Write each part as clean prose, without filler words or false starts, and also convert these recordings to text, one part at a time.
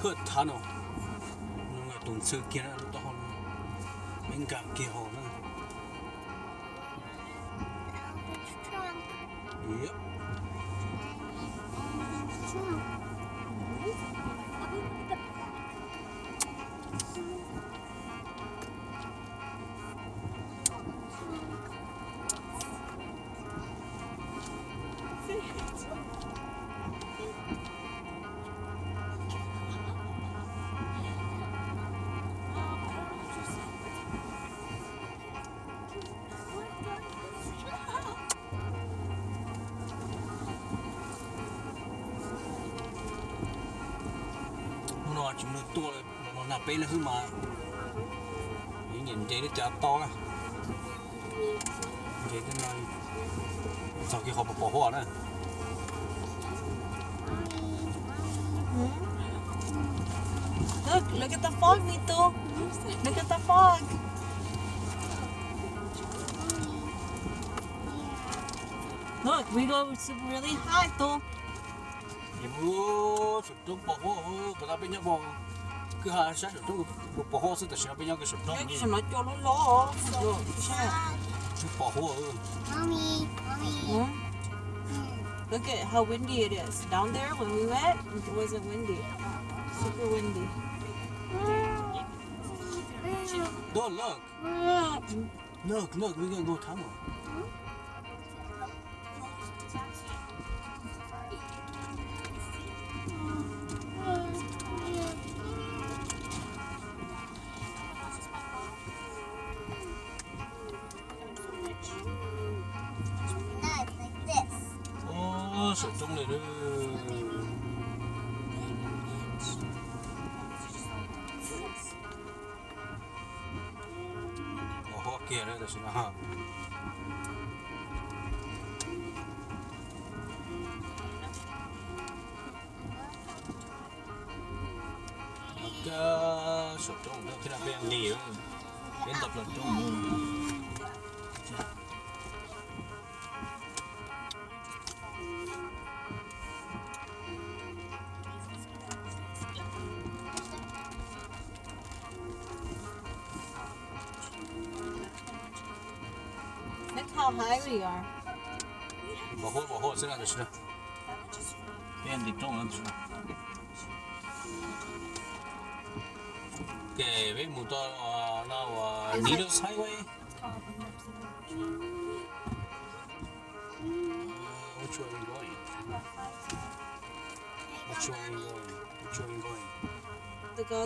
hớt thán rồi nhưng mà tuần xưa kia nó to hơn bên cạnh kia hồ nữa. Yep. Nó chúng nó to nó nạp bê là hư mà những nhìn thấy nó chả to à vậy nên là sau khi họ bỏ hoa nữa. Look at the fog, Nito. Look at the fog. Look, we go really high, though. Ibu sụt bỏ hoa, người ta bên nhau bỏ cứ hai sát sụt bỏ hoa sẽ tại bên nhau cái sụt Cái như gì nói cho nó lo. bỏ hoa. Mommy. Look at how windy it is. Down there when we went, it wasn't windy. Super windy. Don't look. Look, we're gonna go tunnel. Sụt trong này đó. Hoa kia đấy là sao hả? Cái sụt trong đó khi nào bên nhiều bên tập lần trong. Look how high we are. Bỏ hoa sẽ là được chưa? Bên đi trong là được. Okay, với một tờ nào Needles Highway. Which way are we going?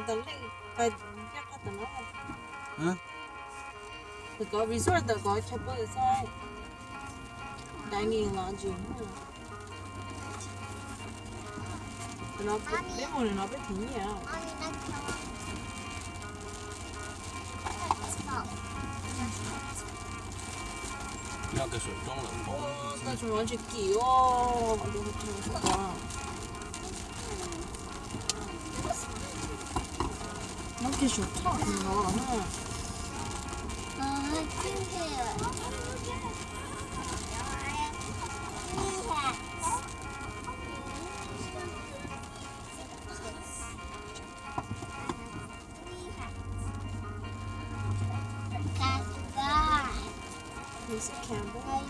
The lake. Huh? The resort, the chapel is like dining and lounging. Nó biết mùa này nó biết thính nhiều. Nó cái sụt trong là bóng. 나 좀 완전 귀여워. 너무 좋다. 이렇게 좋다. 이거. Miss Campbell.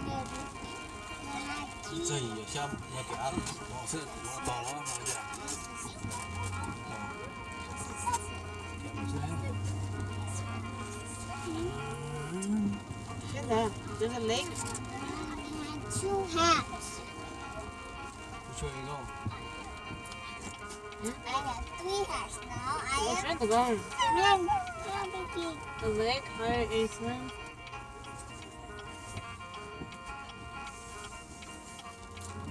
Giờ gì xem nó cái ăn nó sẽ nó to lắm nó giờ. Look at that. There's a lake. Two hats. Which way you go? I got three hats now. What's in the garden? Run. The lake, higher Eastland.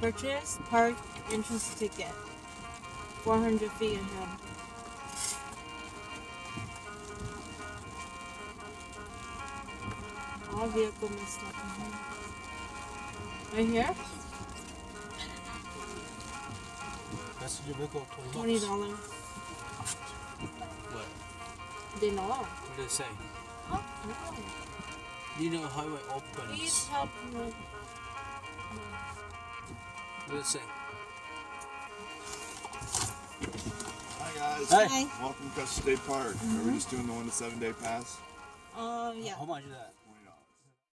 Purchase park entrance ticket. 400 feet ahead. All vehicle may stop in here. Right here? That's your vehicle. $20. What? They know. What did it say? Oh, You know highway opens. please help me. What did it say? Hi guys. guys. Hey. Welcome to Custer State Park. Are we just doing the 1 to 7 day pass? Yeah. How much is that?